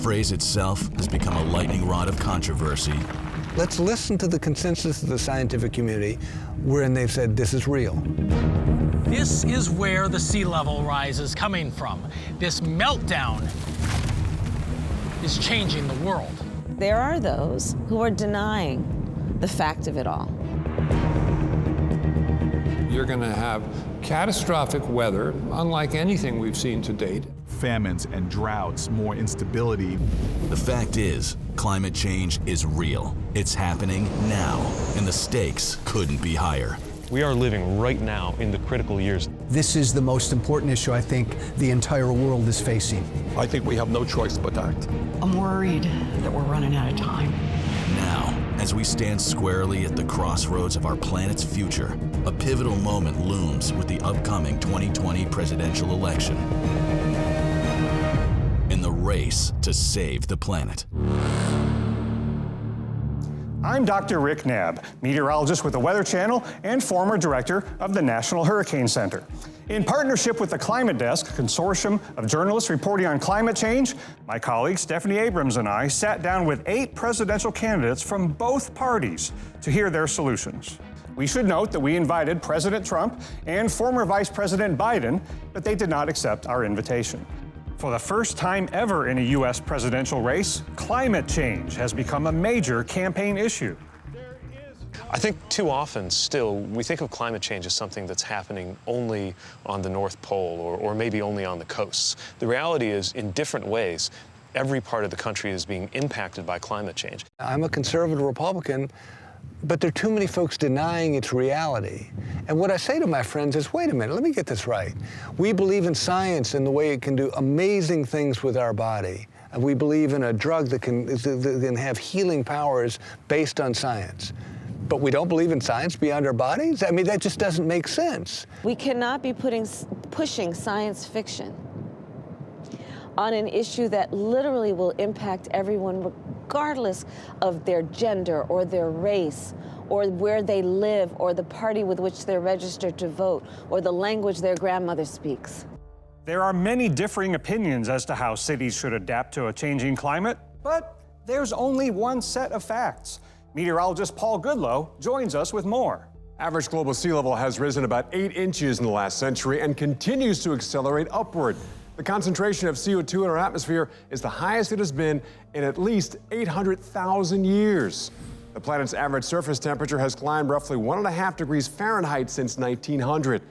phrase itself has become a lightning rod of controversy. Let's listen to the consensus of the scientific community wherein they've said this is real. This is where the sea level rise is coming from. This meltdown is changing the world. There are those who are denying the fact of it all. You're going to have catastrophic weather, unlike anything we've seen to date. Famines and droughts, more instability. The fact is, climate change is real. It's happening now, and the stakes couldn't be higher. We are living right now in the critical years. This is the most important issue I think the entire world is facing. I think we have no choice but to act. I'm worried that we're running out of time. Now, as we stand squarely at the crossroads of our planet's future, a pivotal moment looms with the upcoming 2020 presidential election. In the race to save the planet. I'm Dr. Rick Knabb, meteorologist with the Weather Channel and former director of the National Hurricane Center. In partnership with the Climate Desk, a consortium of journalists reporting on climate change, my colleague Stephanie Abrams and I sat down with 8 presidential candidates from both parties to hear their solutions. We should note that we invited President Trump and former Vice President Biden, but they did not accept our invitation. For the first time ever in a U.S. presidential race, climate change has become a major campaign issue. I think too often still we think of climate change as something that's happening only on the North Pole or maybe only on the coasts. The reality is, in different ways, every part of the country is being impacted by climate change. I'm a conservative Republican, but there are too many folks denying its reality. And what I say to my friends is, wait a minute, let me get this right. We believe in science and the way it can do amazing things with our body. And we believe in a drug that can have healing powers based on science. But we don't believe in science beyond our bodies? I mean, that just doesn't make sense. We cannot be pushing science fiction on an issue that literally will impact everyone regardless of their gender or their race or where they live or the party with which they're registered to vote or the language their grandmother speaks. There are many differing opinions as to how cities should adapt to a changing climate, but there's only one set of facts. Meteorologist Paul Goodloe joins us with more. Average global sea level has risen about 8 inches in the last century and continues to accelerate upward. The concentration of CO2 in our atmosphere is the highest it has been in at least 800,000 years. The planet's average surface temperature has climbed roughly 1.5 degrees Fahrenheit since 1900.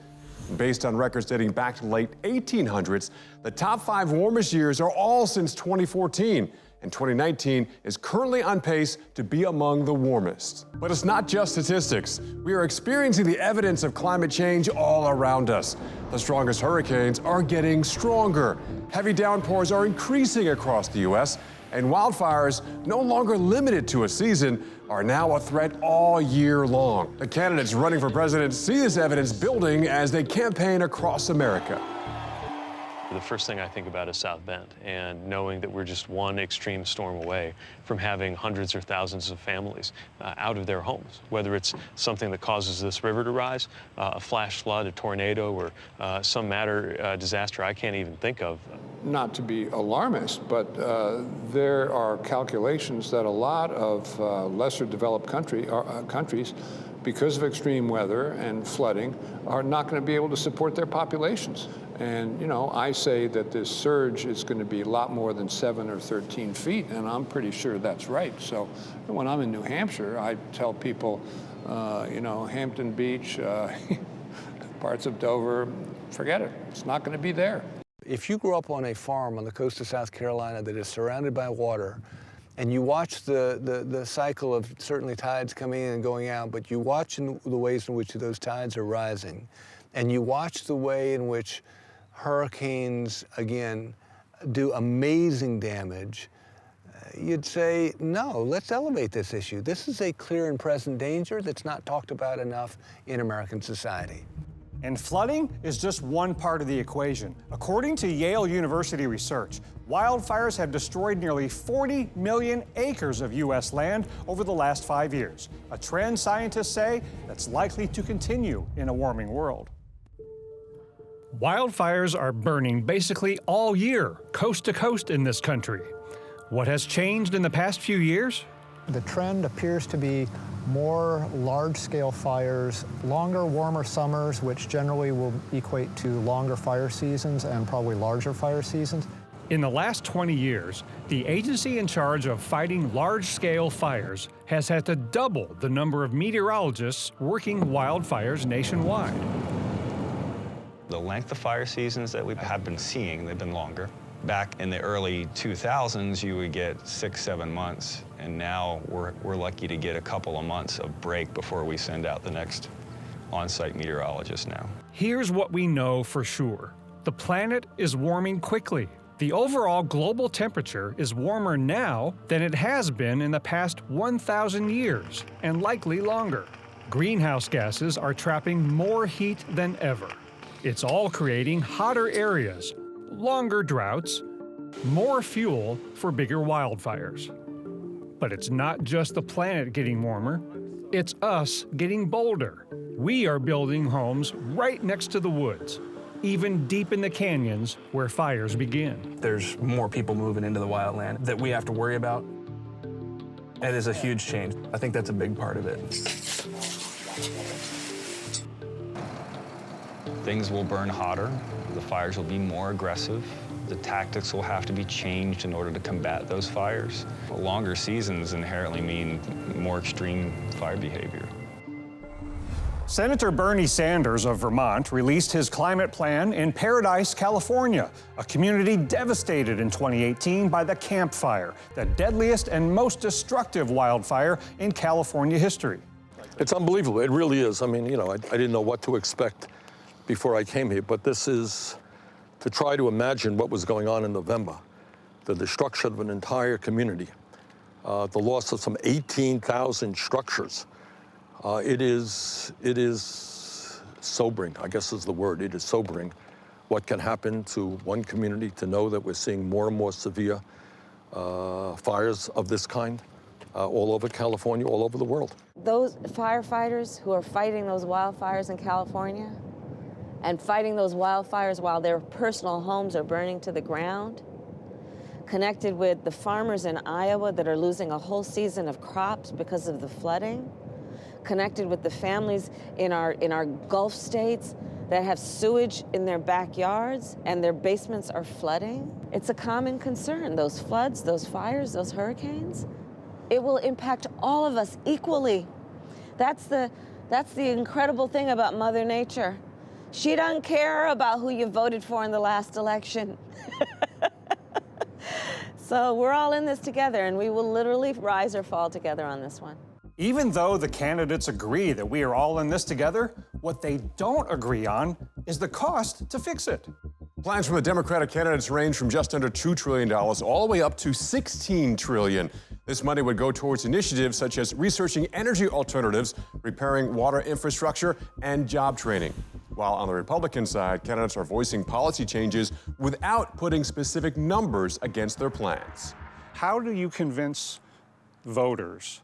Based on records dating back to the late 1800s, the top 5 warmest years are all since 2014. And 2019 is currently on pace to be among the warmest. But it's not just statistics. We are experiencing the evidence of climate change all around us. The strongest hurricanes are getting stronger. Heavy downpours are increasing across the U.S., and wildfires, no longer limited to a season, are now a threat all year long. The candidates running for president see this evidence building as they campaign across America. The first thing I think about is South Bend, and knowing that we're just one extreme storm away from having hundreds or thousands of families out of their homes, whether it's something that causes this river to rise, a flash flood, a tornado, or some disaster I can't even think of. Not to be alarmist, but there are calculations that a lot of lesser developed countries, because of extreme weather and flooding, are not going to be able to support their populations. And, you know, I say that this surge is going to be a lot more than 7 or 13 feet, and I'm pretty sure that's right. So when I'm in New Hampshire, I tell people, you know, Hampton Beach, parts of Dover, forget it. It's not going to be there. If you grew up on a farm on the coast of South Carolina that is surrounded by water, and you watch the cycle of certainly tides coming in and going out, but you watch the ways in which those tides are rising, and you watch the way in which hurricanes, again, do amazing damage, you'd say, no, let's elevate this issue. This is a clear and present danger that's not talked about enough in American society. And flooding is just one part of the equation. According to Yale University research, wildfires have destroyed nearly 40 million acres of U.S. land over the last 5 years, a trend scientists say that's likely to continue in a warming world. Wildfires are burning basically all year, coast to coast in this country. What has changed in the past few years? The trend appears to be more large-scale fires, longer, warmer summers, which generally will equate to longer fire seasons and probably larger fire seasons. In the last 20 years, the agency in charge of fighting large-scale fires has had to double the number of meteorologists working wildfires nationwide. The length of fire seasons that we have been seeing, they've been longer. Back in the early 2000s, you would get 6-7 months, and now we're lucky to get a couple of months of break before we send out the next on-site meteorologist now. Here's what we know for sure. The planet is warming quickly. The overall global temperature is warmer now than it has been in the past 1,000 years, and likely longer. Greenhouse gases are trapping more heat than ever. It's all creating hotter areas, longer droughts, more fuel for bigger wildfires. But it's not just the planet getting warmer, it's us getting bolder. We are building homes right next to the woods, even deep in the canyons where fires begin. There's more people moving into the wildland that we have to worry about. It is a huge change. I think that's a big part of it. Things will burn hotter, the fires will be more aggressive, the tactics will have to be changed in order to combat those fires. Longer seasons inherently mean more extreme fire behavior. Senator Bernie Sanders of Vermont released his climate plan in Paradise, California, a community devastated in 2018 by the Camp Fire, the deadliest and most destructive wildfire in California history. It's unbelievable. It really is. I mean, you know, I didn't know what to expect before I came here, but this is to try to imagine what was going on in November, the destruction of an entire community, the loss of some 18,000 structures. It is sobering, I guess is the word. It is sobering what can happen to one community, to know that we're seeing more and more severe fires of this kind all over California, all over the world. Those firefighters who are fighting those wildfires in California and fighting those wildfires while their personal homes are burning to the ground, connected with the farmers in Iowa that are losing a whole season of crops because of the flooding, connected with the families in our Gulf states that have sewage in their backyards and their basements are flooding. It's a common concern, those floods, those fires, those hurricanes. It will impact all of us equally. That's the incredible thing about Mother Nature. She doesn't care about who you voted for in the last election. So we're all in this together, and we will literally rise or fall together on this one. Even though the candidates agree that we are all in this together, what they don't agree on is the cost to fix it. Plans from the Democratic candidates range from just under $2 trillion all the way up to $16 trillion. This money would go towards initiatives such as researching energy alternatives, repairing water infrastructure, and job training. While on the Republican side, candidates are voicing policy changes without putting specific numbers against their plans. How do you convince voters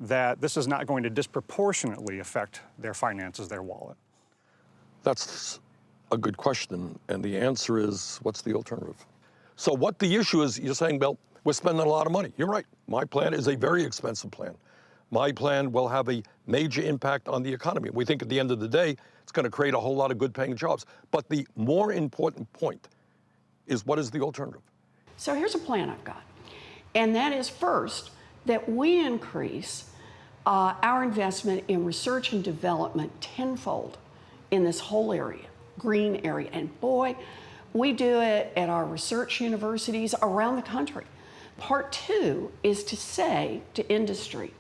that this is not going to disproportionately affect their finances, their wallet? That's a good question, and the answer is, what's the alternative? So what the issue is, you're saying, well, we're spending a lot of money. You're right. My plan is a very expensive plan. My plan will have a major impact on the economy. We think at the end of the day, it's going to create a whole lot of good-paying jobs. But the more important point is, what is the alternative? So here's a plan I've got. And that is, first, that we increase our investment in research and development tenfold in this whole area, green area. And boy, we do it at our research universities around the country. Part two is to say to industry,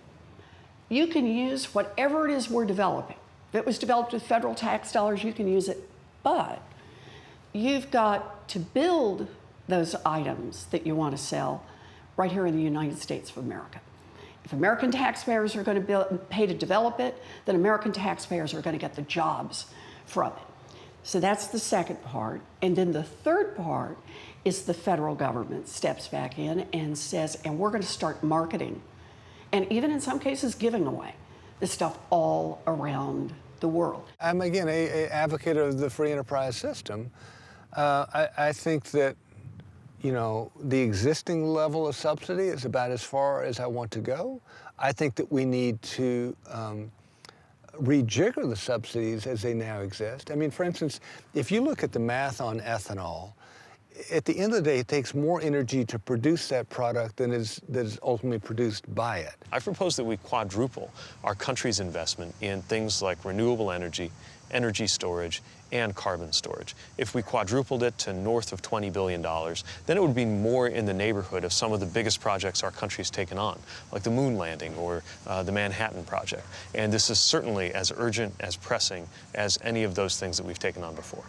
you can use whatever it is we're developing. If it was developed with federal tax dollars, you can use it. But you've got to build those items that you want to sell right here in the United States of America. If American taxpayers are going to pay to develop it, then American taxpayers are going to get the jobs from it. So that's the second part. And then the third part is the federal government steps back in and says, and we're going to start marketing, and even in some cases giving away this stuff all around the world. I'm, again, an advocate of the free enterprise system. I think that you know, the existing level of subsidy is about as far as I want to go. I think that we need to rejigger the subsidies as they now exist. I mean, for instance, if you look at the math on ethanol, at the end of the day, it takes more energy to produce that product than is ultimately produced by it. I propose that we quadruple our country's investment in things like renewable energy, energy storage, and carbon storage. If we quadrupled it to north of $20 billion, then it would be more in the neighborhood of some of the biggest projects our country's taken on, like the moon landing or the Manhattan Project. And this is certainly as urgent, as pressing as any of those things that we've taken on before.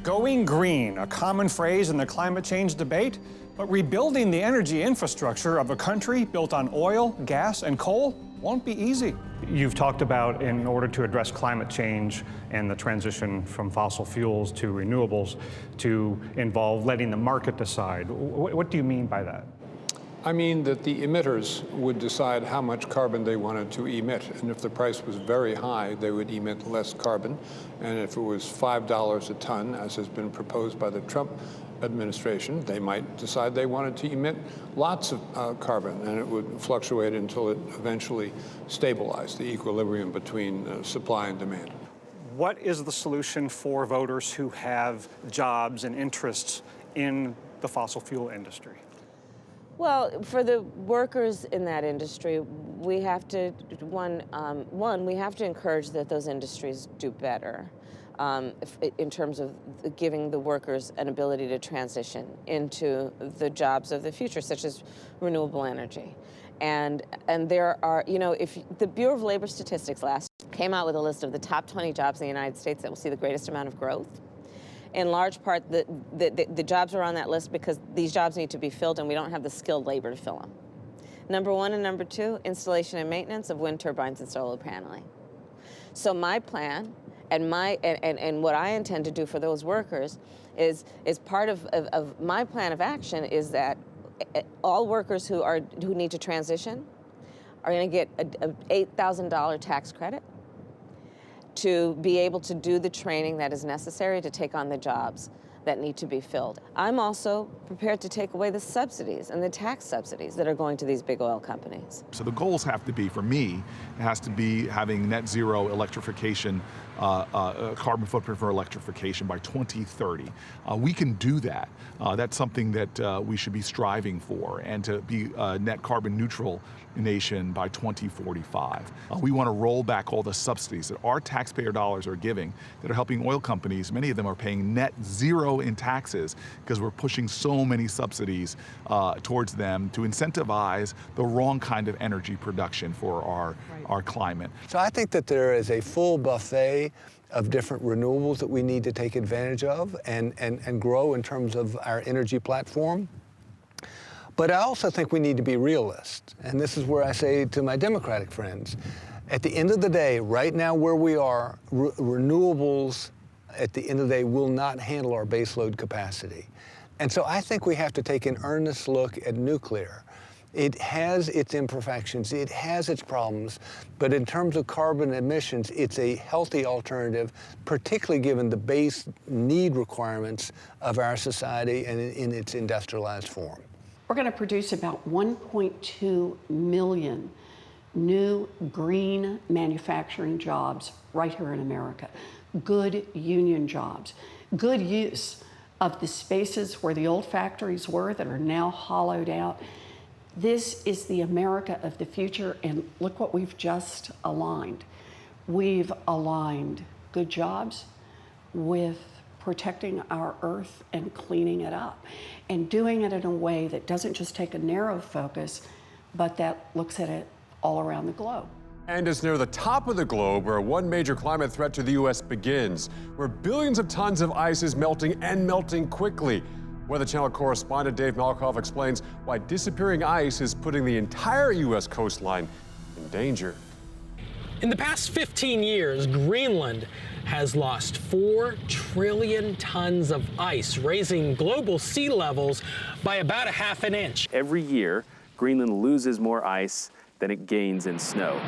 Going green, a common phrase in the climate change debate, but rebuilding the energy infrastructure of a country built on oil, gas, and coal won't be easy. You've talked about, in order to address climate change and the transition from fossil fuels to renewables, to involve letting the market decide. What do you mean by that? I mean that the emitters would decide how much carbon they wanted to emit. And if the price was very high, they would emit less carbon. And if it was $5 a ton, as has been proposed by the Trump administration, they might decide they wanted to emit lots of carbon, and it would fluctuate until it eventually stabilized the equilibrium between supply and demand. What is the solution for voters who have jobs and interests in the fossil fuel industry? Well, for the workers in that industry, we have to, we have to encourage that those industries do better in terms of giving the workers an ability to transition into the jobs of the future, such as renewable energy. And there are, you know, if the Bureau of Labor Statistics last came out with a list of the top 20 jobs in the United States that will see the greatest amount of growth. In large part, the jobs are on that list because these jobs need to be filled and we don't have the skilled labor to fill them. Number one and number two, installation and maintenance of wind turbines and solar paneling. So my plan and what I intend to do for those workers is part of my plan of action is that all workers who need to transition are going to get an $8,000 tax credit to be able to do the training that is necessary to take on the jobs that need to be filled. I'm also prepared to take away the subsidies and the tax subsidies that are going to these big oil companies. So the goals have to be, for me, it has to be having net zero electrification, carbon footprint for electrification by 2030. We can do that. That's something that we should be striving for, and to be a net carbon neutral nation by 2045. We want to roll back all the subsidies that our taxpayer dollars are giving that are helping oil companies. Many of them are paying net zero in taxes because we're pushing so many subsidies towards them to incentivize the wrong kind of energy production for our climate. So I think that there is a full buffet of different renewables that we need to take advantage of and grow in terms of our energy platform. But I also think we need to be realists. And this is where I say to my Democratic friends, at the end of the day, right now where we are, renewables at the end of the day will not handle our baseload capacity. And so I think we have to take an earnest look at nuclear. It has its imperfections, it has its problems, but in terms of carbon emissions, it's a healthy alternative, particularly given the base need requirements of our society and in its industrialized form. We're going to produce about 1.2 million new green manufacturing jobs right here in America. Good union jobs, good use of the spaces where the old factories were that are now hollowed out. This is the America of the future, and look what we've just aligned. We've aligned good jobs with protecting our earth and cleaning it up, and doing it in a way that doesn't just take a narrow focus, but that looks at it all around the globe. And it's near the top of the globe where one major climate threat to the U.S. begins, where billions of tons of ice is melting and melting quickly. Weather Channel correspondent Dave Malkoff explains why disappearing ice is putting the entire U.S. coastline in danger. In the past 15 years, Greenland has lost 4 trillion tons of ice, raising global sea levels by about 1/2 inch. Every year, Greenland loses more ice than it gains in snow.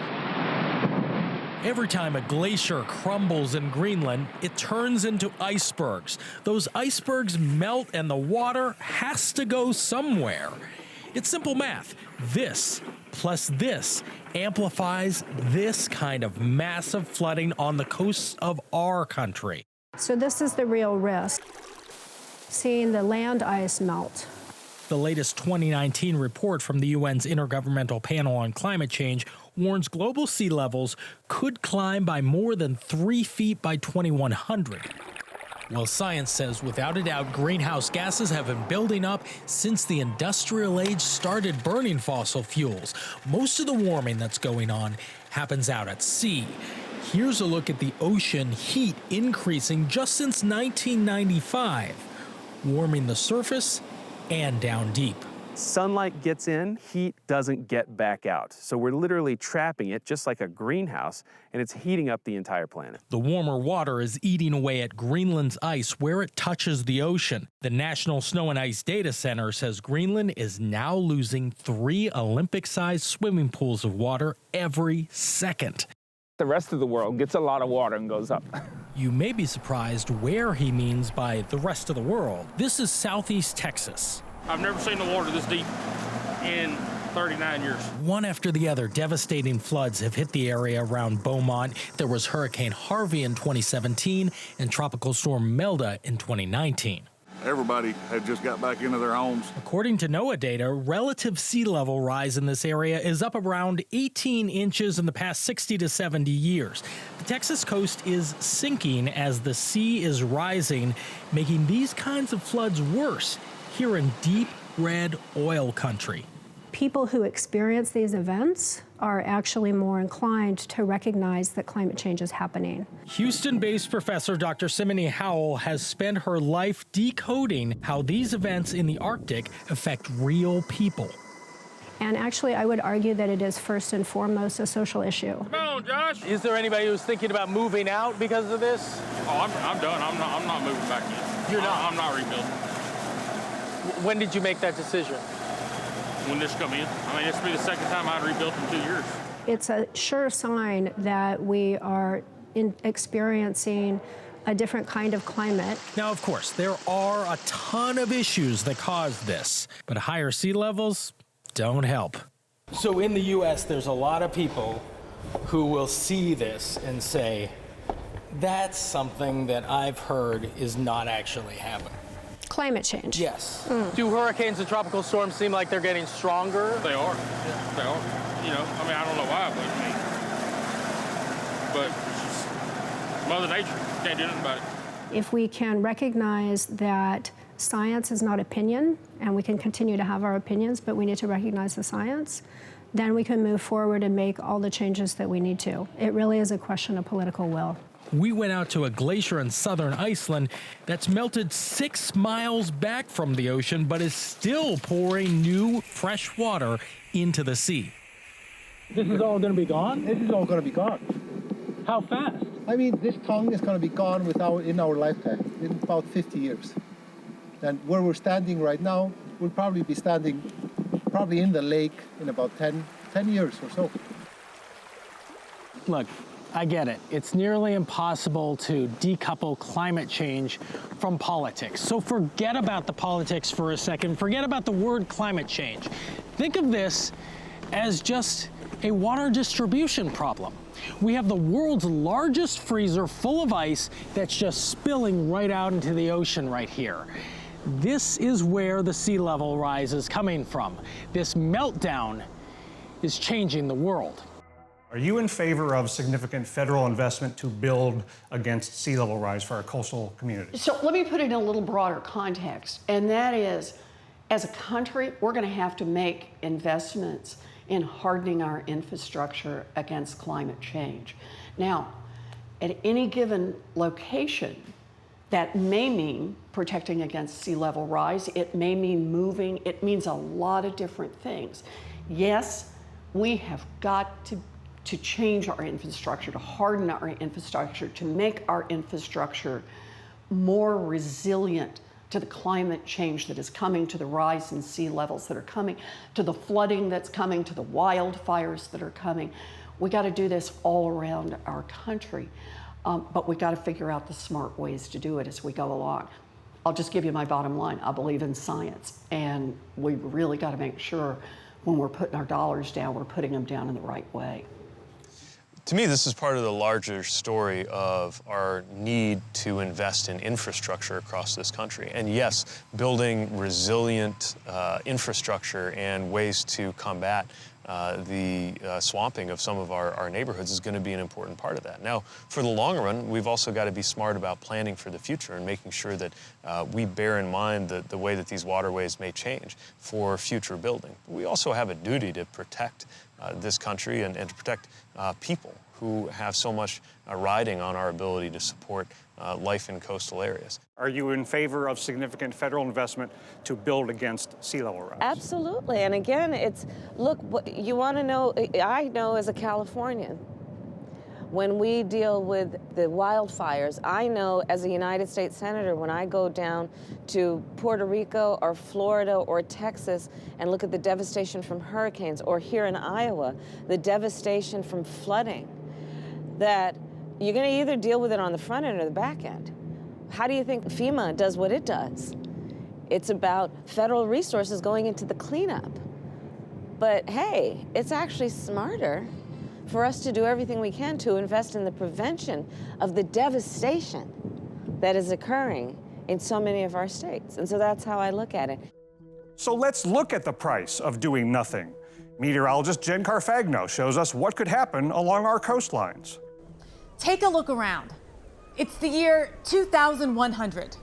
Every time a glacier crumbles in Greenland, it turns into icebergs. Those icebergs melt and the water has to go somewhere. It's simple math. This plus this amplifies this kind of massive flooding on the coasts of our country. So this is the real risk, seeing the land ice melt. The latest 2019 report from the UN's Intergovernmental Panel on Climate Change warns global sea levels could climb by more than 3 feet by 2100. Well, science says without a doubt greenhouse gases have been building up since the industrial age started burning fossil fuels. Most of the warming that's going on happens out at sea. Here's a look at the ocean heat increasing just since 1995, warming the surface and down deep. Sunlight gets in, heat doesn't get back out. So we're literally trapping it just like a greenhouse, and it's heating up the entire planet. The warmer water is eating away at Greenland's ice where it touches the ocean. The National Snow and Ice Data Center says Greenland is now losing 3 Olympic-sized swimming pools of water every second. The rest of the world gets a lot of water and goes up. You may be surprised where he means by the rest of the world. This is southeast Texas. I've never seen the water this deep in 39 years. One after the other, devastating floods have hit the area around Beaumont. There was Hurricane Harvey in 2017 and Tropical Storm Melda in 2019. Everybody had just got back into their homes. According to NOAA data, relative sea level rise in this area is up around 18 inches in the past 60 to 70 years. The Texas coast is sinking as the sea is rising, making these kinds of floods worse here in deep red oil country. People who experience these events are actually more inclined to recognize that climate change is happening. Houston-based professor Dr. Simone Howell has spent her life decoding how these events in the Arctic affect real people. And actually, I would argue that it is first and foremost a social issue. Come on, Josh. Is there anybody who's thinking about moving out because of this? Oh, I'm done. I'm not moving back in. You're not? I'm not rebuilding. When did you make that decision? When this come in. I mean, this will be the second time I've rebuilt in 2 years. It's a sure sign that we are experiencing a different kind of climate. Now, of course, there are a ton of issues that cause this, but higher sea levels don't help. So in the U.S., there's a lot of people who will see this and say, that's something that I've heard is not actually happening. Climate change. Yes. Do hurricanes and tropical storms seem like they're getting stronger? They are. Yeah. They are. You know, I mean, I don't know why, but it's just Mother Nature. Can't do nothing about it. If we can recognize that science is not opinion, and we can continue to have our opinions, but we need to recognize the science, then we can move forward and make all the changes that we need to. It really is a question of political will. We went out to a glacier in southern Iceland that's melted 6 miles back from the ocean, but is still pouring new, fresh water into the sea. This is all going to be gone? This is all going to be gone. How fast? I mean, this tongue is going to be gone in our lifetime, in about 50 years. And where we're standing right now, we'll probably be standing in the lake in about 10 years or so. Look, I get it. It's nearly impossible to decouple climate change from politics. So forget about the politics for a second. Forget about the word climate change. Think of this as just a water distribution problem. We have the world's largest freezer full of ice that's just spilling right out into the ocean right here. This is where the sea level rise is coming from. This meltdown is changing the world. Are you in favor of significant federal investment to build against sea level rise for our coastal communities? So let me put it in a little broader context, and that is, as a country, we're going to have to make investments in hardening our infrastructure against climate change. Now, at any given location, that may mean protecting against sea level rise. It may mean moving. It means a lot of different things. Yes, we have got to change our infrastructure, to harden our infrastructure, to make our infrastructure more resilient to the climate change that is coming, to the rise in sea levels that are coming, to the flooding that's coming, to the wildfires that are coming. We got to do this all around our country, but we got to figure out the smart ways to do it as we go along. I'll just give you my bottom line. I believe in science, and we really got to make sure when we're putting our dollars down, we're putting them down in the right way. To me, this is part of the larger story of our need to invest in infrastructure across this country. And yes, building resilient infrastructure and ways to combat the swamping of some of our neighborhoods is going to be an important part of that. Now, for the long run, we've also got to be smart about planning for the future and making sure that we bear in mind the way that these waterways may change for future building. We also have a duty to protect this country and to protect people who have so much riding on our ability to support life in coastal areas. Are you in favor of significant federal investment to build against sea level rise? Absolutely. And again, it's, look, you want to know, I know as a Californian, when we deal with the wildfires, I know as a United States Senator, when I go down to Puerto Rico or Florida or Texas and look at the devastation from hurricanes, or here in Iowa, the devastation from flooding, that you're going to either deal with it on the front end or the back end. How do you think FEMA does what it does? It's about federal resources going into the cleanup. But hey, it's actually smarter for us to do everything we can to invest in the prevention of the devastation that is occurring in so many of our states. And so that's how I look at it. So let's look at the price of doing nothing. Meteorologist Jen Carfagno shows us what could happen along our coastlines. Take a look around. It's the year 2100,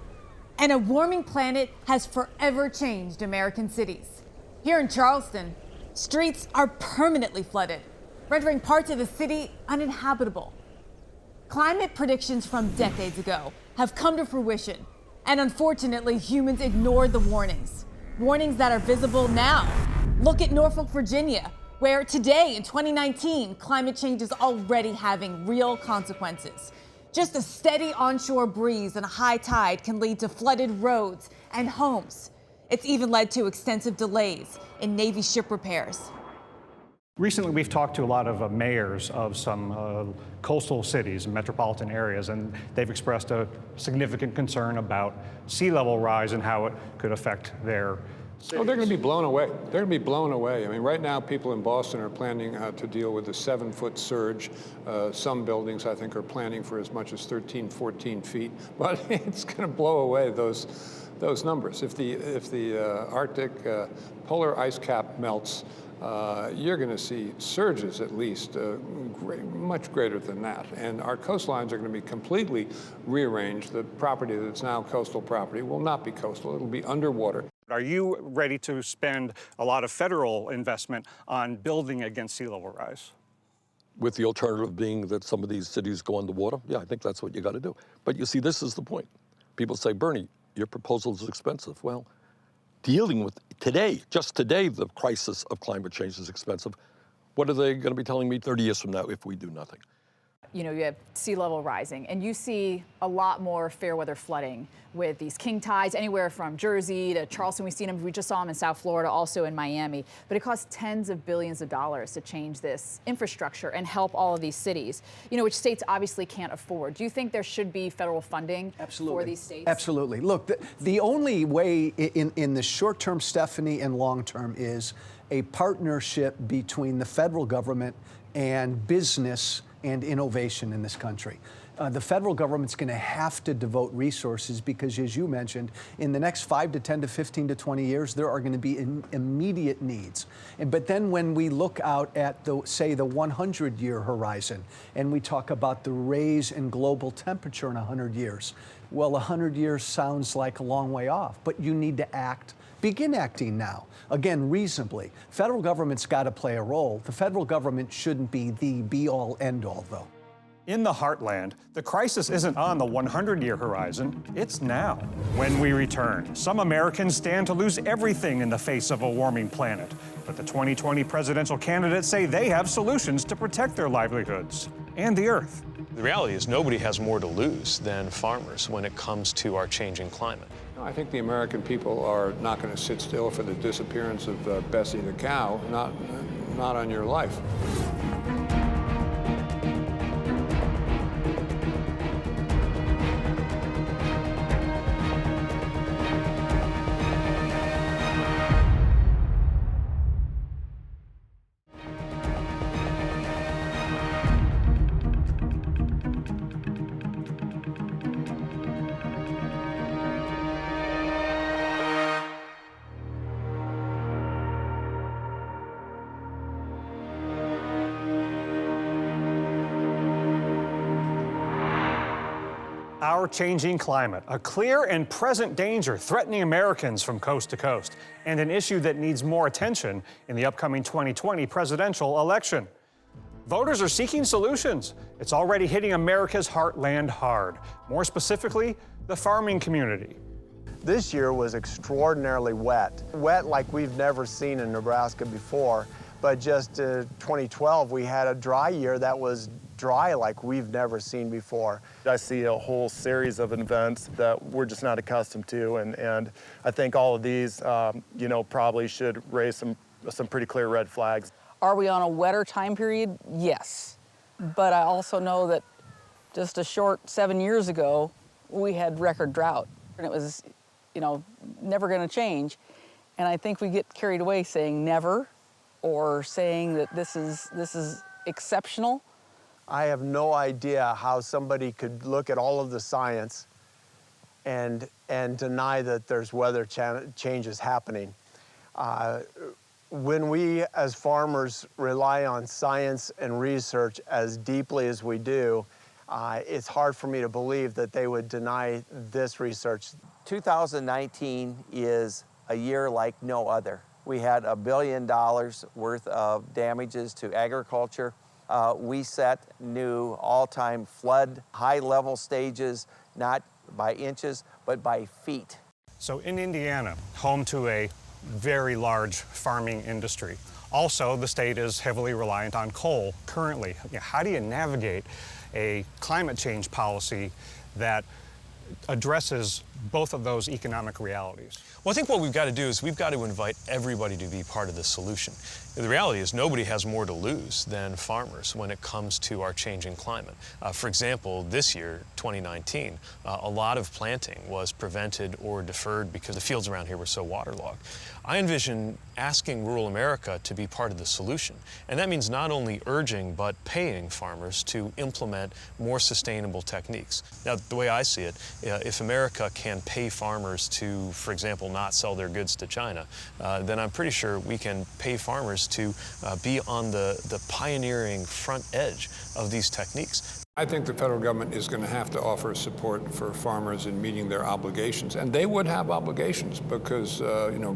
and a warming planet has forever changed American cities. Here in Charleston, streets are permanently flooded, rendering parts of the city uninhabitable. Climate predictions from decades ago have come to fruition, and unfortunately, humans ignored the warnings. Warnings that are visible now. Look at Norfolk, Virginia, where today in 2019, climate change is already having real consequences. Just a steady onshore breeze and a high tide can lead to flooded roads and homes. It's even led to extensive delays in Navy ship repairs. Recently, we've talked to a lot of mayors of some coastal cities and metropolitan areas, and they've expressed a significant concern about sea level rise and how it could affect their cities. Oh, they're going to be blown away. They're going to be blown away. I mean, right now, people in Boston are planning to deal with a 7-foot surge. Some buildings, I think, are planning for as much as 13, 14 feet. But it's going to blow away those numbers. If the Arctic polar ice cap melts, you're going to see surges at least much greater than that. And our coastlines are going to be completely rearranged. The property that's now coastal property will not be coastal. It'll be underwater. Are you ready to spend a lot of federal investment on building against sea level rise? With the alternative being that some of these cities go underwater? Yeah, I think that's what you got to do. But you see, this is the point. People say, Bernie, your proposal is expensive. Well, dealing with today, just today, the crisis of climate change is expensive. What are they going to be telling me 30 years from now if we do nothing? You know, you have sea level rising, and you see a lot more fair weather flooding with these king tides, anywhere from Jersey to Charleston. We've seen them. We just saw them in South Florida, also in Miami. But it costs tens of billions of dollars to change this infrastructure and help all of these cities, you know, which states obviously can't afford. Do you think there should be federal funding for these states? Absolutely. Look, the only way in the short term, Stephanie, and long term is a partnership between the federal government and business and innovation in this country. The federal government's going to have to devote resources because, as you mentioned, in the next 5 to 10 to 15 to 20 years, there are going to be immediate needs. But then when we look out at, say, the 100-year horizon, and we talk about the raise in global temperature in 100 years, well, 100 years sounds like a long way off, but you need to act. Begin acting now. Again, reasonably. Federal government's got to play a role. The federal government shouldn't be the be-all, end-all, though. In the heartland, the crisis isn't on the 100-year horizon, it's now. When we return, some Americans stand to lose everything in the face of a warming planet. But the 2020 presidential candidates say they have solutions to protect their livelihoods and the Earth. The reality is nobody has more to lose than farmers when it comes to our changing climate. I think the American people are not going to sit still for the disappearance of Bessie the cow, not on your life. Our changing climate, a clear and present danger threatening Americans from coast to coast, and an issue that needs more attention in the upcoming 2020 presidential election. Voters are seeking solutions. It's already hitting America's heartland hard, more specifically, the farming community. This year was extraordinarily wet. Wet like we've never seen in Nebraska before, but just 2012, we had a dry year that was dry like we've never seen before. I see a whole series of events that we're just not accustomed to, and I think all of these, probably should raise some pretty clear red flags. Are we on a wetter time period? Yes. But I also know that just a short 7 years ago, we had record drought, and it was, never going to change. And I think we get carried away saying never, or saying that this is exceptional. I have no idea how somebody could look at all of the science and deny that there's weather changes happening. When we as farmers rely on science and research as deeply as we do, it's hard for me to believe that they would deny this research. 2019 is a year like no other. We had $1 billion worth of damages to agriculture. We set new all-time flood high-level stages, not by inches, but by feet. So in Indiana, home to a very large farming industry. Also, the state is heavily reliant on coal currently. How do you navigate a climate change policy that addresses both of those economic realities? Well, I think what we've got to do is we've got to invite everybody to be part of the solution. The reality is nobody has more to lose than farmers when it comes to our changing climate. For example, this year, 2019, a lot of planting was prevented or deferred because the fields around here were so waterlogged. I envision asking rural America to be part of the solution. And that means not only urging, but paying farmers to implement more sustainable techniques. Now, the way I see it, if America can pay farmers to, for example, not sell their goods to China, then I'm pretty sure we can pay farmers to be on the pioneering front edge of these techniques. I think the federal government is going to have to offer support for farmers in meeting their obligations. And they would have obligations because,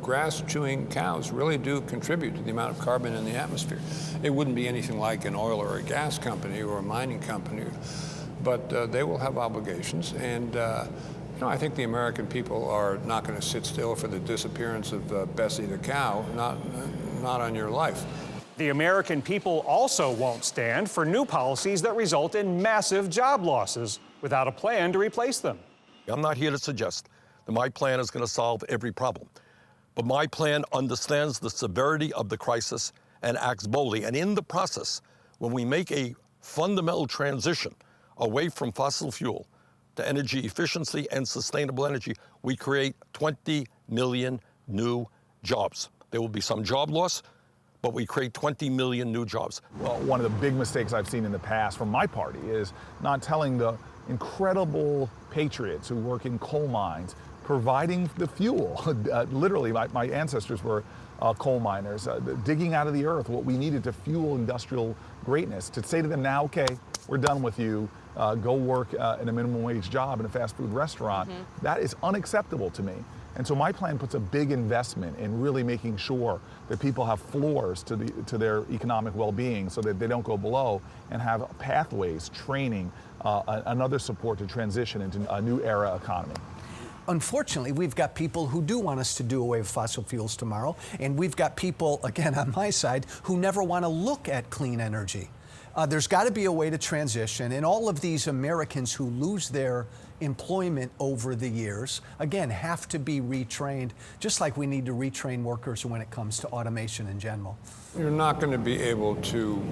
grass-chewing cows really do contribute to the amount of carbon in the atmosphere. It wouldn't be anything like an oil or a gas company or a mining company, but they will have obligations. And I think the American people are not going to sit still for the disappearance of Bessie the cow, not on your life. The American people also won't stand for new policies that result in massive job losses without a plan to replace them. I'm not here to suggest that my plan is going to solve every problem, but my plan understands the severity of the crisis and acts boldly. And in the process, when we make a fundamental transition away from fossil fuel to energy efficiency and sustainable energy, we create 20 million new jobs. There will be some job loss, but we create 20 million new jobs. Well, one of the big mistakes I've seen in the past from my party is not telling the incredible patriots who work in coal mines, providing the fuel. Literally, my ancestors were coal miners, digging out of the earth what we needed to fuel industrial greatness. To say to them now, okay, we're done with you, go work in a minimum wage job in a fast food restaurant, that is unacceptable to me. And so my plan puts a big investment in really making sure that people have floors to their economic well-being so that they don't go below, and have pathways, training, another support to transition into a new era economy. Unfortunately, we've got people who do want us to do away with fossil fuels tomorrow, and we've got people, again, on my side, who never want to look at clean energy. There's got to be a way to transition, and all of these Americans who lose their employment over the years, again, have to be retrained, just like we need to retrain workers when it comes to automation in general. You're not going to be able to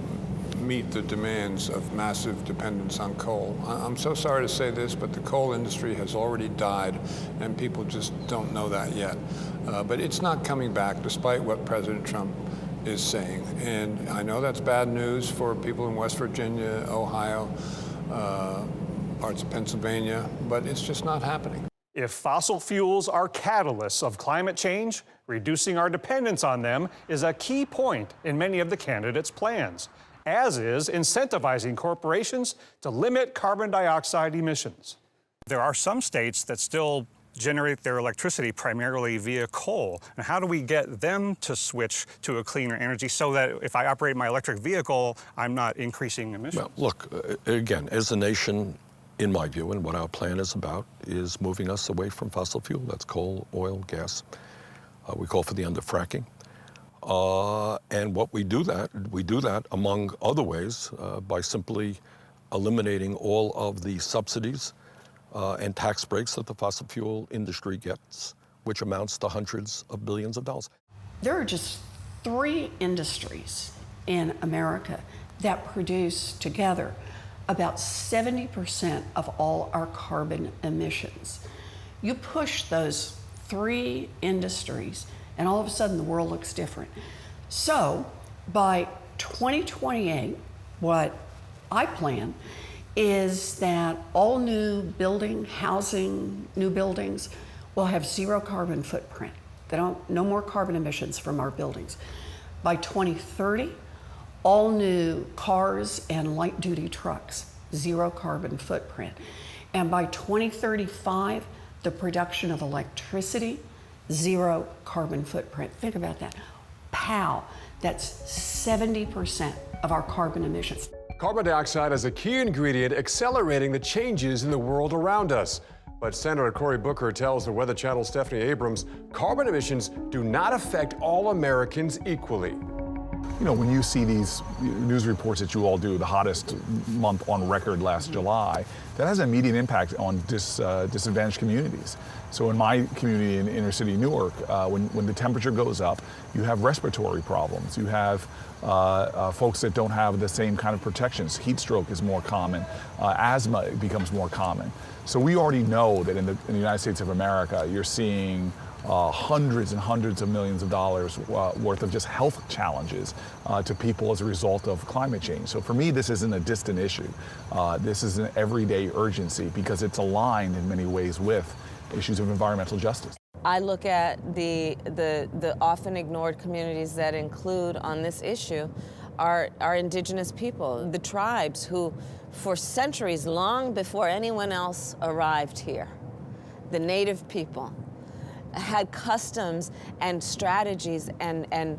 meet the demands of massive dependence on coal. I'm so sorry to say this, but the coal industry has already died, and people just don't know that yet. But it's not coming back, despite what President Trump is saying. And I know that's bad news for people in West Virginia, Ohio, parts of Pennsylvania, but it's just not happening. If fossil fuels are catalysts of climate change, reducing our dependence on them is a key point in many of the candidates' plans, as is incentivizing corporations to limit carbon dioxide emissions. There are some states that still generate their electricity primarily via coal. And how do we get them to switch to a cleaner energy so that if I operate my electric vehicle, I'm not increasing emissions? Well, look, again, as a nation, in my view, and what our plan is about, is moving us away from fossil fuel. That's coal, oil, gas. We call for the end of fracking. And what we do that among other ways by simply eliminating all of the subsidies and tax breaks that the fossil fuel industry gets, which amounts to hundreds of billions of dollars. There are just 3 industries in America that produce together about 70% of all our carbon emissions. You push those 3 industries, and all of a sudden the world looks different. So by 2028, what I plan is that all new housing, new buildings will have 0 carbon footprint. No more carbon emissions from our buildings. By 2030, all new cars and light duty trucks, 0 carbon footprint. And by 2035, the production of electricity, 0 carbon footprint. Think about that. Pow, that's 70% of our carbon emissions. Carbon dioxide is a key ingredient accelerating the changes in the world around us. But Senator Cory Booker tells the Weather Channel's Stephanie Abrams, carbon emissions do not affect all Americans equally. You know, when you see these news reports that you all do, the hottest month on record last July, that has an immediate impact on disadvantaged communities. So in my community in inner city Newark, when the temperature goes up, you have respiratory problems. You have folks that don't have the same kind of protections. Heat stroke is more common. Asthma becomes more common. So we already know that in the United States of America, you're seeing hundreds and hundreds of millions of dollars worth of just health challenges to people as a result of climate change. So for me, this isn't a distant issue. This is an everyday urgency because it's aligned in many ways with issues of environmental justice. I look at the often ignored communities that include on this issue are indigenous people, the tribes who for centuries, long before anyone else arrived here, the native people, had customs and strategies and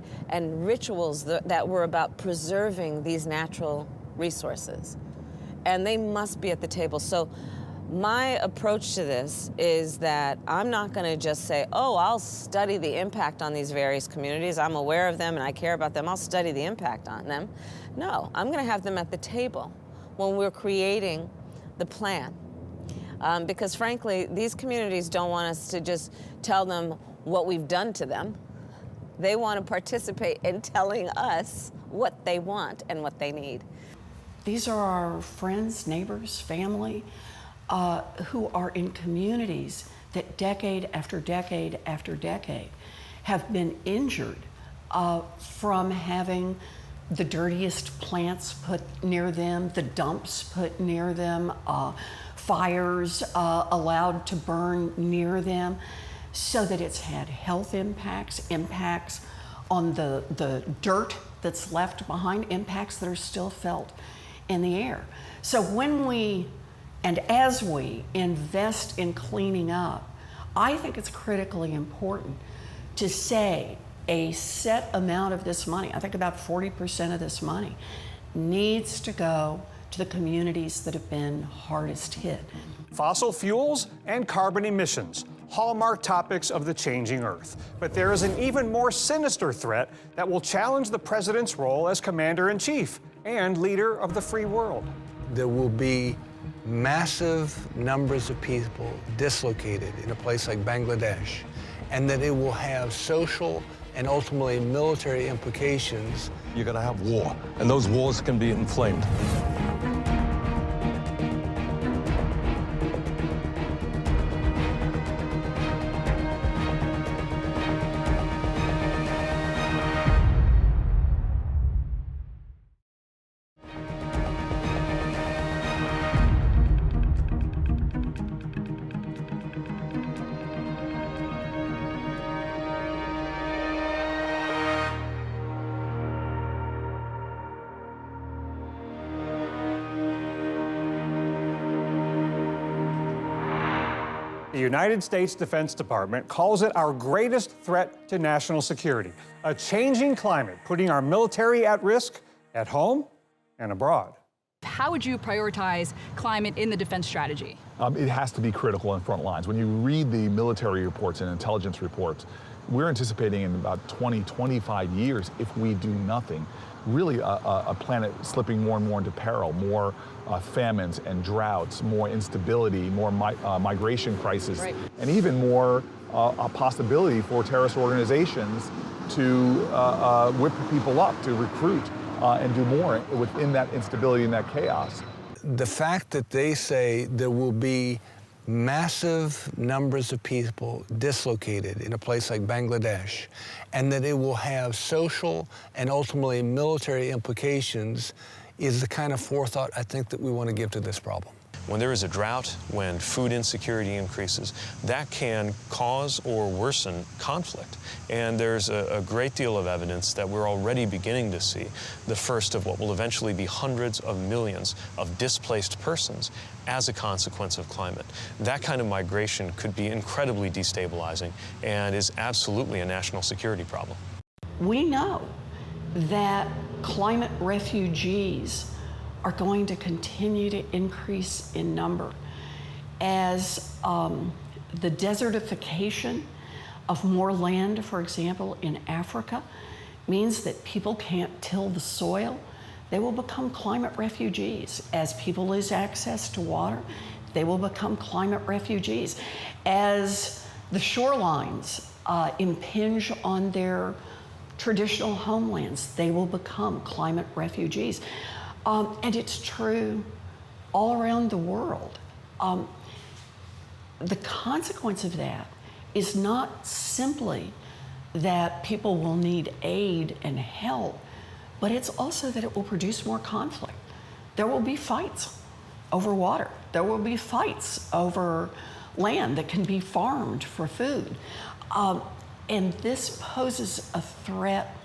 rituals that were about preserving these natural resources. And they must be at the table. So my approach to this is that I'm not going to just say, oh, I'll study the impact on these various communities. I'm aware of them and I care about them. I'll study the impact on them. No, I'm going to have them at the table when we're creating the plan. Because frankly, these communities don't want us to just tell them what we've done to them. They want to participate in telling us what they want and what they need. These are our friends, neighbors, family, who are in communities that decade after decade after decade have been injured from having the dirtiest plants put near them, the dumps put near them, fires allowed to burn near them, so that it's had health impacts on the dirt that's left behind, impacts that are still felt in the air. So when we, and as we invest in cleaning up, I think it's critically important to say a set amount of this money, I think about 40% of this money, needs to go to the communities that have been hardest hit. Fossil fuels and carbon emissions, hallmark topics of the changing Earth. But there is an even more sinister threat that will challenge the president's role as commander-in-chief and leader of the free world. There will be massive numbers of people dislocated in a place like Bangladesh, and that it will have social and ultimately military implications. You're going to have war, and those wars can be inflamed. The United States Defense Department calls it our greatest threat to national security, a changing climate putting our military at risk at home and abroad. How would you prioritize climate in the defense strategy? It has to be critical in front lines. When you read the military reports and intelligence reports, we're anticipating in about 20, 25 years, if we do nothing, really a planet slipping more and more into peril, more famines and droughts, more instability, more migration crisis, right, and even more a possibility for terrorist organizations to whip people up, to recruit and do more within that instability and that chaos. The fact that they say there will be massive numbers of people dislocated in a place like Bangladesh, and that it will have social and ultimately military implications is the kind of forethought I think that we want to give to this problem. When there is a drought, when food insecurity increases, that can cause or worsen conflict. And there's a great deal of evidence that we're already beginning to see the first of what will eventually be hundreds of millions of displaced persons as a consequence of climate. That kind of migration could be incredibly destabilizing and is absolutely a national security problem. We know that climate refugees are going to continue to increase in number as the desertification of more land, for example, in Africa, means that people can't till the soil. They will become climate refugees. As people lose access to water, they will become climate refugees. As the shorelines impinge on their traditional homelands, they will become climate refugees. And it's true all around the world. The consequence of that is not simply that people will need aid and help, but it's also that it will produce more conflict. There will be fights over water. There will be fights over land that can be farmed for food. And this poses a threat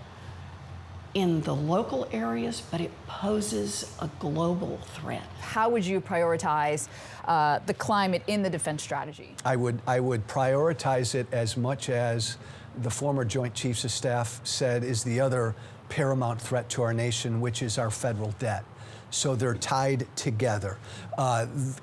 in the local areas, but it poses a global threat. How would you prioritize the climate in the defense strategy? I would prioritize it as much as the former Joint Chiefs of Staff said is the other paramount threat to our nation, which is our federal debt. So they're tied together.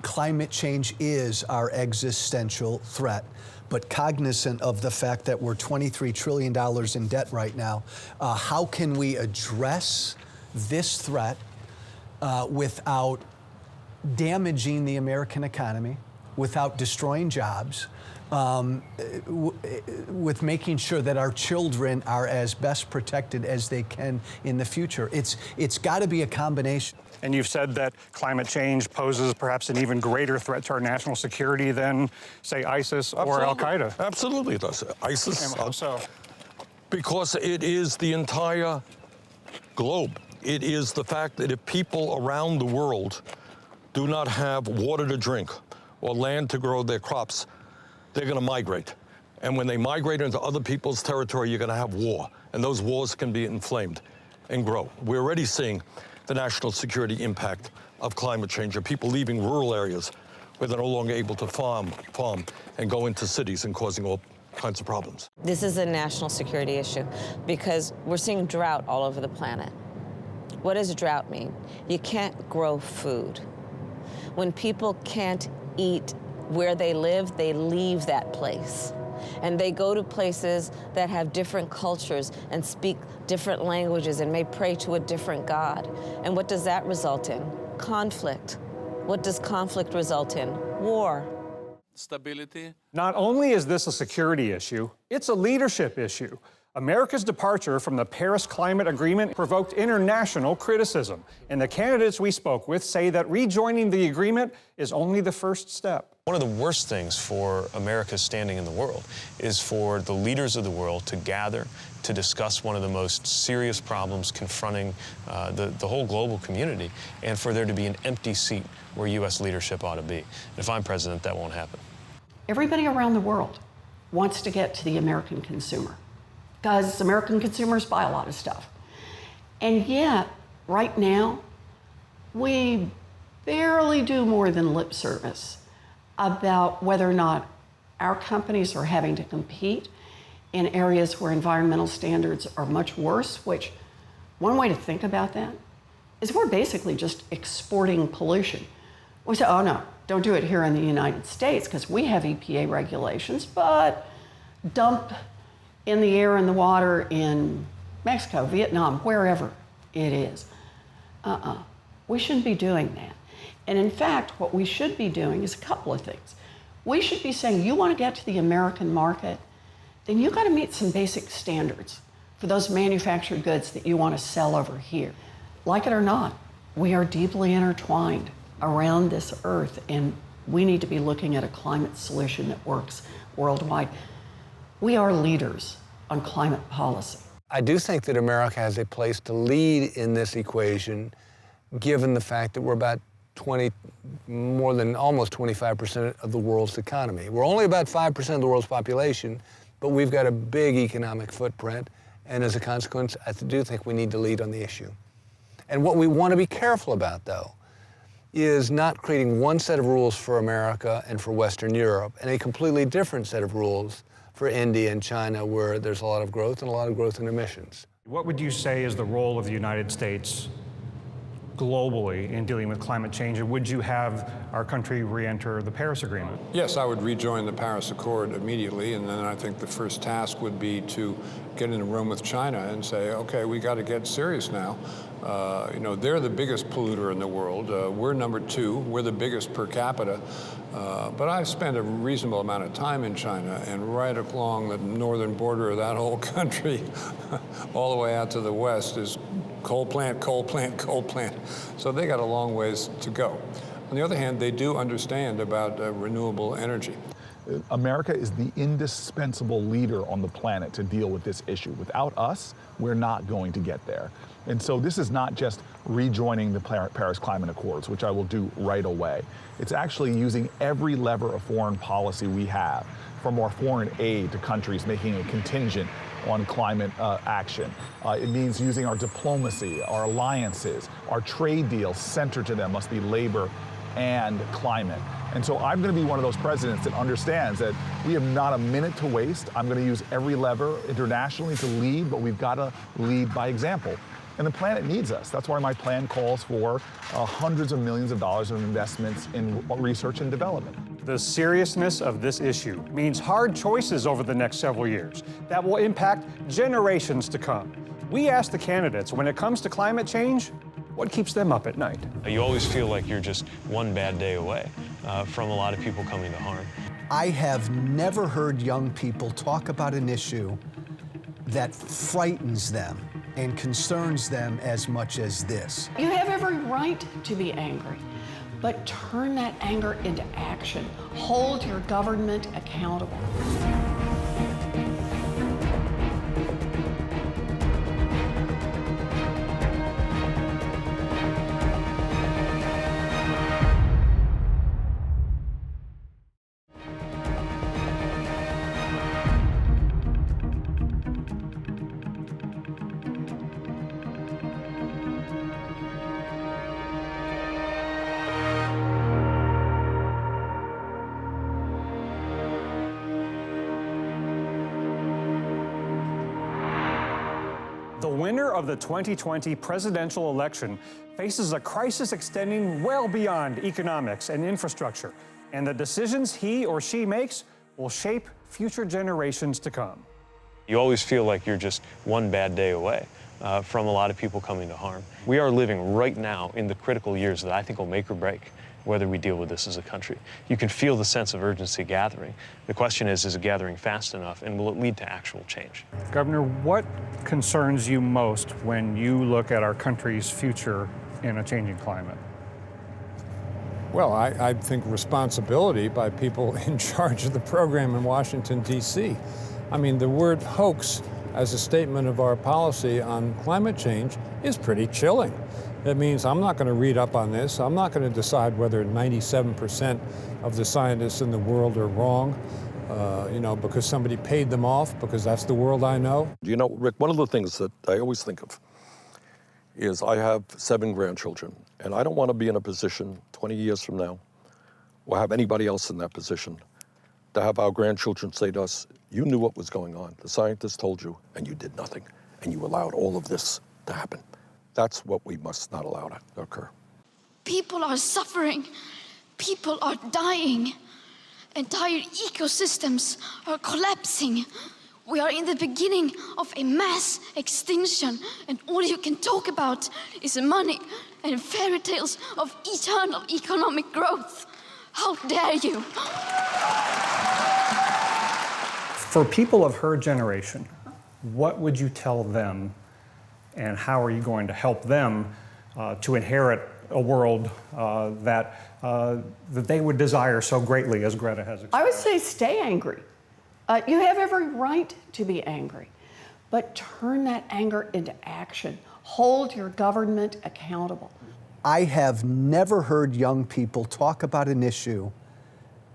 Climate change is our existential threat. But cognizant of the fact that we're $23 trillion in debt right now, how can we address this threat without damaging the American economy, without destroying jobs, with making sure that our children are as best protected as they can in the future? It's got to be a combination. And you've said that climate change poses perhaps an even greater threat to our national security than, say, ISIS or Al-Qaeda. Absolutely it does. ISIS. And how so? Because it is the entire globe. It is the fact that if people around the world do not have water to drink or land to grow their crops, they're going to migrate. And when they migrate into other people's territory, you're going to have war. And those wars can be inflamed and grow. We're already seeing the national security impact of climate change, of people leaving rural areas where they're no longer able to farm and go into cities and causing all kinds of problems. This is a national security issue because we're seeing drought all over the planet. What does drought mean? You can't grow food. When people can't eat where they live, they leave that place. And they go to places that have different cultures and speak different languages and may pray to a different God. And what does that result in? Conflict. What does conflict result in? War. Stability. Not only is this a security issue, it's a leadership issue. America's departure from the Paris Climate Agreement provoked international criticism. And the candidates we spoke with say that rejoining the agreement is only the first step. One of the worst things for America's standing in the world is for the leaders of the world to gather to discuss one of the most serious problems confronting the whole global community, and for there to be an empty seat where U.S. leadership ought to be. And if I'm president, that won't happen. Everybody around the world wants to get to the American consumer because American consumers buy a lot of stuff. And yet, right now, we barely do more than lip service about whether or not Our companies are having to compete in areas where environmental standards are much worse, which one way to think about that is we're basically just exporting pollution. We say, oh no, don't do it here in the United States because we have EPA regulations, but dump in the air and the water in Mexico, Vietnam, wherever it is. We shouldn't be doing that. And in fact, what we should be doing is a couple of things. We should be saying, you want to get to the American market, then you got to meet some basic standards for those manufactured goods that you want to sell over here. Like it or not, we are deeply intertwined around this earth, and we need to be looking at a climate solution that works worldwide. We are leaders on climate policy. I do think that America has a place to lead in this equation, given the fact that we're about more than almost 25% of the world's economy. We're only about 5% of the world's population, but we've got a big economic footprint, and as a consequence, I do think we need to lead on the issue. And what we want to be careful about, though, is not creating one set of rules for America and for Western Europe, and a completely different set of rules for India and China, where there's a lot of growth and a lot of growth in emissions. What would you say is the role of the United States globally in dealing with climate change, and would you have our country re-enter the Paris Agreement? Yes, I would rejoin the Paris Accord immediately, and then I think the first task would be to get in a room with China and say, okay, we got to get serious now. You know, they're the biggest polluter in the world. We're number 2. We're the biggest per capita. But I've spent a reasonable amount of time in China, and right along the northern border of that whole country, all the way out to the west, is coal plant, coal plant, coal plant. So they got a long ways to go. On the other hand, they do understand about renewable energy. America is the indispensable leader on the planet to deal with this issue. Without us, we're not going to get there. And so this is not just rejoining the Paris Climate Accords, which I will do right away. It's actually using every lever of foreign policy we have, from our foreign aid to countries making a contingent on climate action. It means using our diplomacy, our alliances, our trade deals centered to them must be labor and climate. And so I'm going to be one of those presidents that understands that we have not a minute to waste. I'm going to use every lever internationally to lead, but we've got to lead by example. And the planet needs us. That's why my plan calls for hundreds of millions of dollars of investments in research and development. The seriousness of this issue means hard choices over the next several years that will impact generations to come. We ask the candidates, when it comes to climate change, what keeps them up at night? You always feel like you're just one bad day away from a lot of people coming to harm. I have never heard young people talk about an issue that frightens them and concerns them as much as this. You have every right to be angry, but turn that anger into action. Hold your government accountable. The winner of the 2020 presidential election faces a crisis extending well beyond economics and infrastructure, and the decisions he or she makes will shape future generations to come. You always feel like you're just one bad day away from a lot of people coming to harm. We are living right now in the critical years that I think will make or break whether we deal with this as a country. You can feel the sense of urgency gathering. The question is it gathering fast enough, and will it lead to actual change? Governor, what concerns you most when you look at our country's future in a changing climate? Well, I think responsibility by people in charge of the program in Washington, D.C. I mean, the word hoax as a statement of our policy on climate change is pretty chilling. That means I'm not going to read up on this. I'm not going to decide whether 97% of the scientists in the world are wrong, you know, because somebody paid them off, because that's the world I know. You know, Rick, one of the things that I always think of is I have 7 grandchildren, and I don't want to be in a position 20 years from now, or have anybody else in that position, to have our grandchildren say to us, you knew what was going on. The scientists told you, and you did nothing. And you allowed all of this to happen. That's what we must not allow to occur. People are suffering. People are dying. Entire ecosystems are collapsing. We are in the beginning of a mass extinction, and all you can talk about is money and fairy tales of eternal economic growth. How dare you? For people of her generation, what would you tell them, and how are you going to help them to inherit a world that they would desire so greatly as Greta has expressed? I would say stay angry. You have every right to be angry, but turn that anger into action. Hold your government accountable. I have never heard young people talk about an issue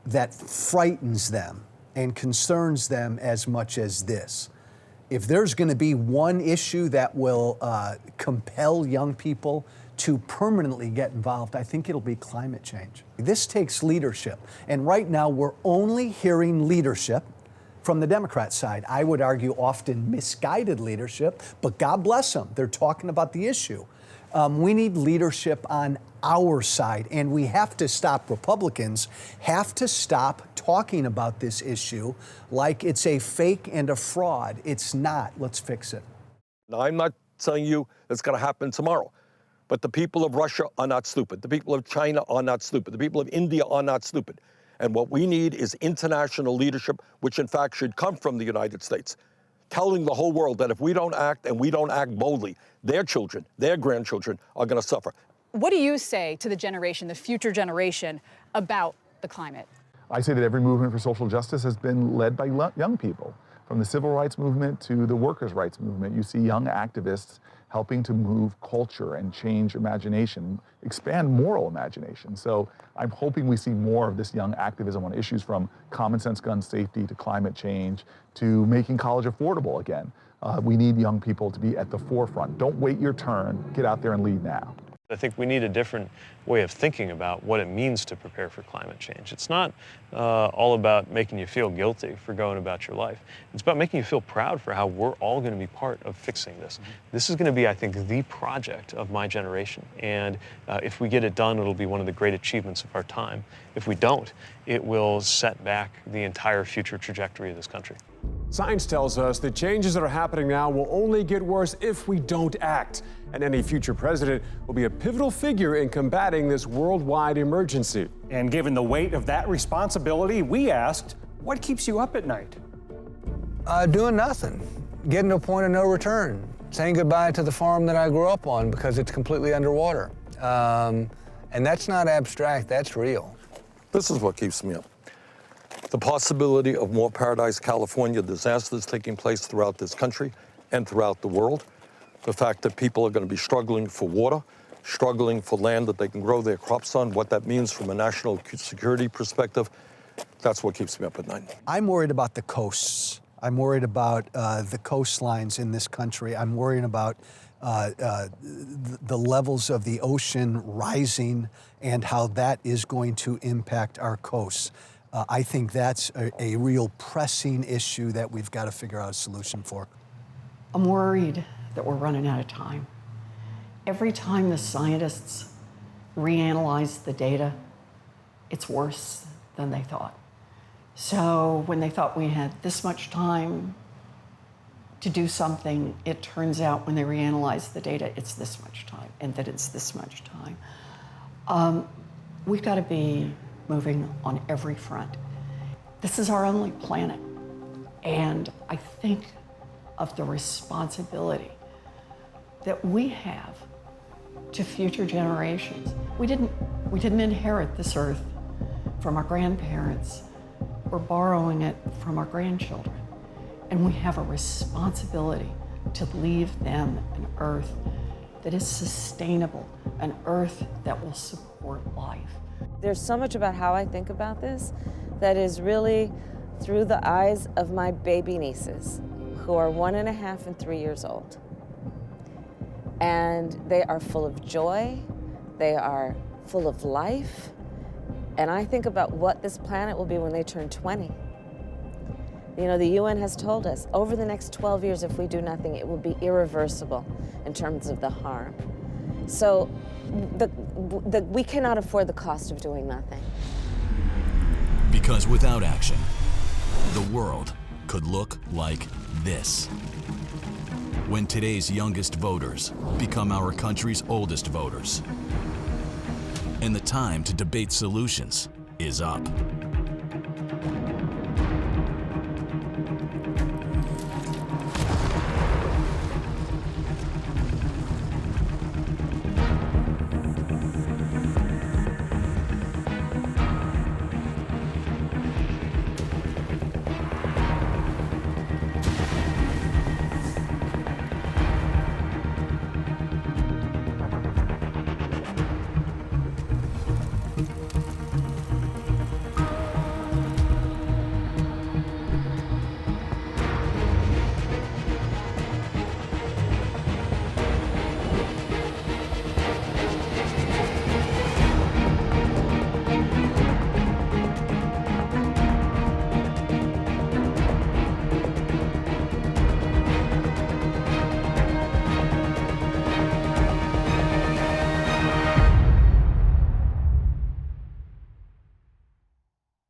that frightens them and concerns them as much as this. If there's going to be one issue that will compel young people to permanently get involved, I think it'll be climate change. This takes leadership, and right now we're only hearing leadership from the Democrat side. I would argue often misguided leadership, but God bless them, they're talking about the issue. We need leadership on our side, and we have to stop, Republicans have to stop talking about this issue like it's a fake and a fraud. It's not. Let's fix it. Now, I'm not telling you it's going to happen tomorrow, but the people of Russia are not stupid. The people of China are not stupid. The people of India are not stupid. And what we need is international leadership, which in fact should come from the United States, telling the whole world that if we don't act and we don't act boldly, their children, their grandchildren are going to suffer. What do you say to the generation, the future generation, about the climate? I say that every movement for social justice has been led by young people. From the civil rights movement to the workers' rights movement, you see young activists helping to move culture and change imagination, expand moral imagination. So I'm hoping we see more of this young activism on issues from common sense gun safety to climate change to making college affordable again. We need young people to be at the forefront. Don't wait your turn. Get out there and lead now. I think we need a different way of thinking about what it means to prepare for climate change. It's not all about making you feel guilty for going about your life. It's about making you feel proud for how we're all going to be part of fixing this. This is going to be, I think, the project of my generation. And if we get it done, it'll be one of the great achievements of our time. If we don't, it will set back the entire future trajectory of this country. Science tells us the changes that are happening now will only get worse if we don't act. And any future president will be a pivotal figure in combating this worldwide emergency. And given the weight of that responsibility, we asked, what keeps you up at night? Doing nothing. Getting to a point of no return. Saying goodbye to the farm that I grew up on because it's completely underwater. And that's not abstract, that's real. This is what keeps me up. The possibility of more Paradise, California disasters taking place throughout this country and throughout the world. The fact that people are going to be struggling for water, struggling for land that they can grow their crops on, what that means from a national security perspective, that's what keeps me up at night. I'm worried about the coasts. I'm worried about the coastlines in this country. I'm worried about the levels of the ocean rising and how that is going to impact our coasts. I think that's a real pressing issue that we've got to figure out a solution for. I'm worried that we're running out of time. Every time the scientists reanalyze the data, it's worse than they thought. So when they thought we had this much time to do something, it turns out when they reanalyze the data, it's this much time, and that it's this much time. We've got to be moving on every front. This is our only planet, and I think of the responsibility that we have to future generations. We didn't inherit this earth from our grandparents. We're borrowing it from our grandchildren. And we have a responsibility to leave them an earth that is sustainable, an earth that will support life. There's so much about how I think about this that is really through the eyes of my baby nieces, who are 1.5 and 3 years old. And they are full of joy, they are full of life, and I think about what this planet will be when they turn 20. You know, the UN has told us over the next 12 years, if we do nothing, it will be irreversible in terms of the harm. So we cannot afford the cost of doing nothing. Because without action, the world could look like this. When today's youngest voters become our country's oldest voters. And the time to debate solutions is up.